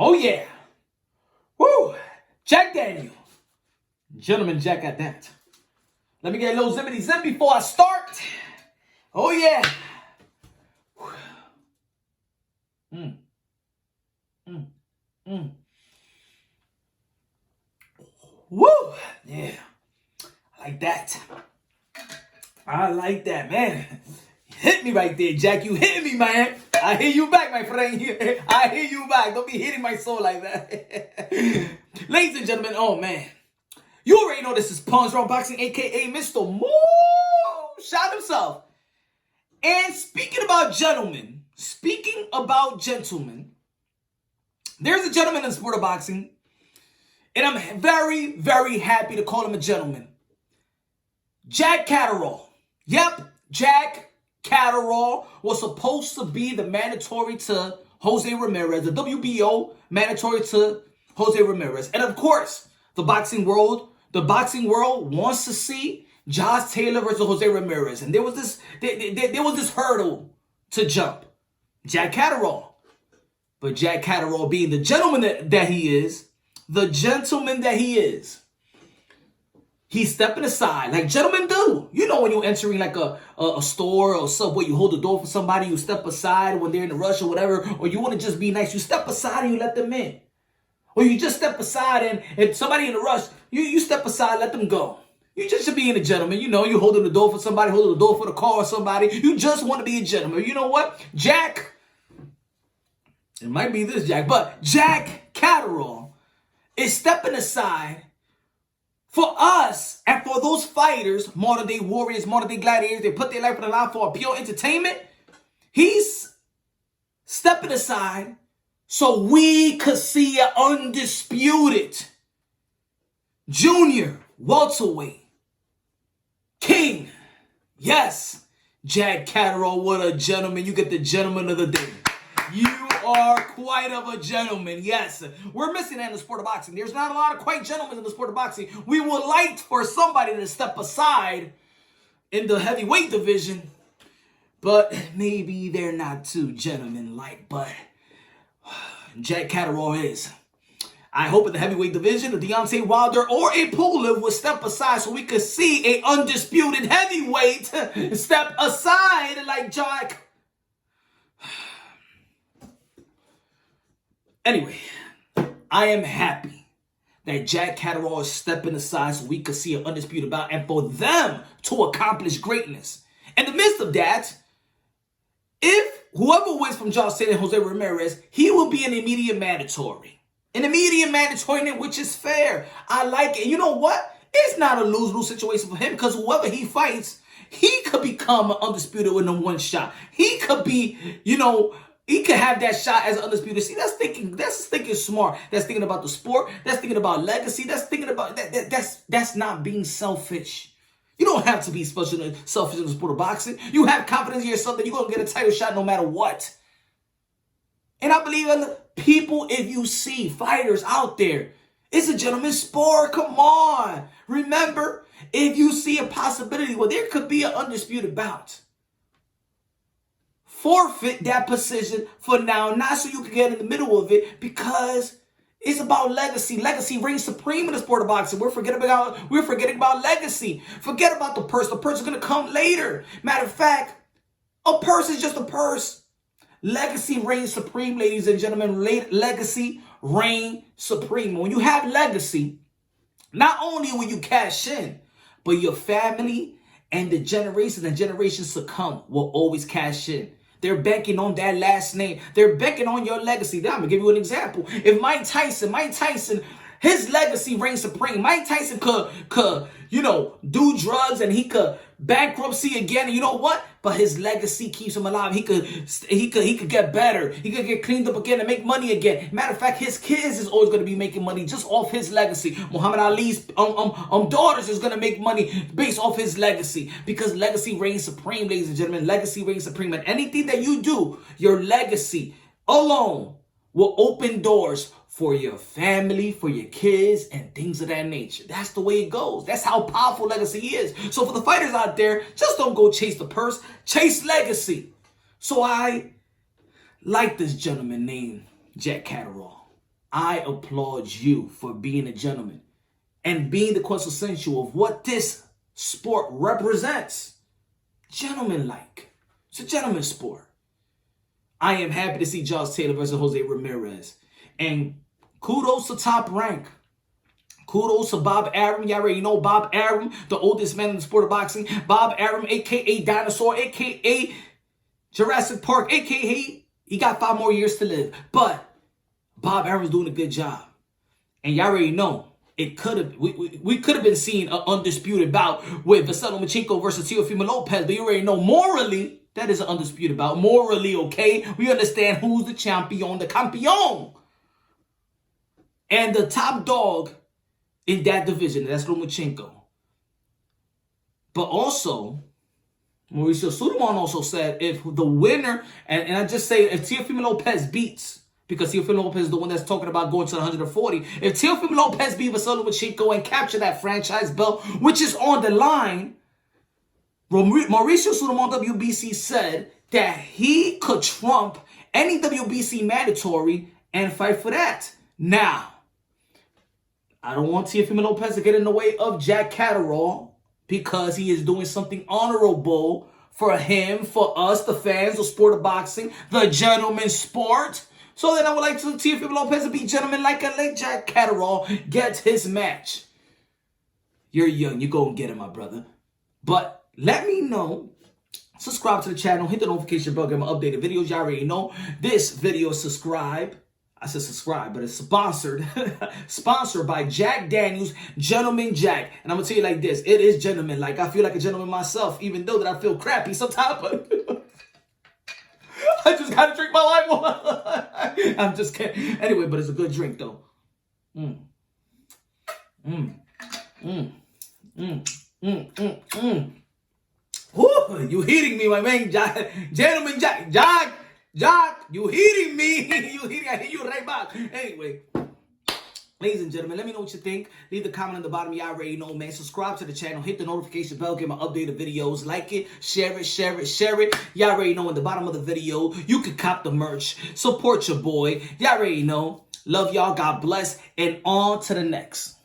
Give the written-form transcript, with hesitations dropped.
Oh, yeah. Woo! Jack Daniel. Gentleman Jack at that. Let me get a little zippity zip before I start. Oh, yeah. Woo! Yeah. I like that. I like that, man. Hit me right there, Jack. You hit me, man. I hear you back, my friend. I hear you back. Don't be hitting my soul like that. Ladies and gentlemen, oh, man. You already know this is Punch Round Boxing, a.k.a. Mr. Moo Shot himself. And speaking about gentlemen, there's a gentleman in the sport of boxing, and I'm very, very happy to call him a gentleman. Jack Catterall. Yep, Jack Catterall was supposed to be the mandatory to Jose Ramirez, the WBO mandatory to Jose Ramirez. And of course, the boxing world wants to see Josh Taylor versus Jose Ramirez. And there was this hurdle to jump. Jack Catterall. But Jack Catterall, being the gentleman that he is, he's stepping aside like gentlemen do. You know, when you're entering like a store or subway, you hold the door for somebody, you step aside when they're in a rush or whatever, or you want to just be nice, you step aside and you let them in. Or you just step aside and somebody in a rush, you step aside, let them go. You just should be a gentleman. You know, you holding the door for somebody, holding the door for the car or somebody. You just want to be a gentleman. You know what? Jack, it might be this Jack, but Jack Catterall is stepping aside for us and for those fighters, modern day warriors, modern day gladiators, they put their life on the line for pure entertainment. He's stepping aside so we could see an undisputed junior welterweight king. Yes, Jack Catterall, what a gentleman. You get the gentleman of the day. You are quite of a gentleman. Yes, we're missing that in the sport of boxing. There's not a lot of quite gentlemen in the sport of boxing. We would like for somebody to step aside in the heavyweight division, but maybe they're not too gentleman-like. But Jack Catterall is. I hope in the heavyweight division, a Deontay Wilder or a Pulev will step aside so we could see a undisputed heavyweight step aside like Jack. Anyway, I am happy that Jack Catterall is stepping aside so we could see an undisputed bout and for them to accomplish greatness. In the midst of that, if whoever wins from Josh Taylor and Jose Ramirez, he will be an immediate mandatory. An immediate mandatory, which is fair. I like it. You know what? It's not a lose-lose situation for him because whoever he fights, he could become an undisputed with one shot. He could be, he could have that shot as an undisputed. See, that's thinking smart. That's thinking about the sport. That's thinking about legacy. That's thinking about that's not being selfish. You don't have to be selfish in the sport of boxing. You have confidence in yourself that you're going to get a title shot no matter what. And I believe in people, if you see fighters out there, it's a gentleman's sport. Come on. Remember, if you see a possibility where there could be an undisputed bout, forfeit that position for now, not so you can get in the middle of it, because it's about legacy. Legacy reigns supreme in the sport of boxing. We're forgetting about legacy. Forget about the purse. The purse is going to come later. Matter of fact, a purse is just a purse. Legacy reigns supreme, ladies and gentlemen. Legacy reigns supreme. When you have legacy, not only will you cash in, but your family and the generations to come will always cash in. They're banking on that last name. They're banking on your legacy. Now, I'm going to give you an example. If Mike Tyson, his legacy reigns supreme. Mike Tyson could, do drugs and he could bankruptcy again. And you know what? But his legacy keeps him alive. He could get better. He could get cleaned up again and make money again. Matter of fact, his kids is always going to be making money just off his legacy. Muhammad Ali's daughters is going to make money based off his legacy, because legacy reigns supreme, ladies and gentlemen. Legacy reigns supreme. And anything that you do, your legacy alone will open doors for your family, for your kids, and things of that nature. That's the way it goes. That's how powerful legacy is. So for the fighters out there, just don't go chase the purse. Chase legacy. So I like this gentleman named Jack Catterall. I applaud you for being a gentleman and being the quintessential of what this sport represents. Gentleman-like. It's a gentleman's sport. I am happy to see Josh Taylor versus Jose Ramirez. And kudos to Top Rank. Kudos to Bob Arum. Y'all already know Bob Arum, the oldest man in the sport of boxing. Bob Arum, a.k.a. Dinosaur, a.k.a. Jurassic Park, a.k.a. he got 5 more years to live. But Bob Arum's doing a good job. And y'all already know, it could have we could have been seeing an undisputed bout with Vasyl Lomachenko versus Teofimo Lopez. But you already know, morally, that is an undisputed bout. Morally, okay? We understand who's the champion, the campeon. And the top dog in that division, that's Lomachenko. But also, Mauricio Suleiman also said if the winner, and I just say if Teofimo Lopez beats, because Teofimo Lopez is the one that's talking about going to the 140, if Teofimo Lopez beat Vasyl Lomachenko and capture that franchise belt, which is on the line, Mauricio Suleiman WBC said that he could trump any WBC mandatory and fight for that. Now, I don't want Teofimo Lopez to get in the way of Jack Catterall because he is doing something honorable for him, for us, the fans, the sport of boxing, the gentleman's sport. So then I would like to Teofimo Lopez to be gentleman like Jack Catterall gets his match. You're young. You go and get it, my brother. But let me know. Subscribe to the channel. Hit the notification bell. Get my updated videos. Y'all already know. This video is subscribe. I said subscribe, but it's sponsored. Sponsored by Jack Daniels, Gentleman Jack. And I'm going to tell you like this. It is gentleman. Like, I feel like a gentleman myself, even though that I feel crappy sometimes. But I just got to drink my life. I'm just kidding. Anyway, but it's a good drink, though. Woo, you heating me, my man. Jack. Gentleman Jack. Jack, you heating me. I hear you right back. Anyway, ladies and gentlemen, let me know what you think. Leave the comment on the bottom. Y'all already know, man. Subscribe to the channel. Hit the notification bell. Get my updated videos. Like it. Share it. Share it. Share it. Y'all already know in the bottom of the video, you can cop the merch. Support your boy. Y'all already know. Love y'all. God bless. And on to the next.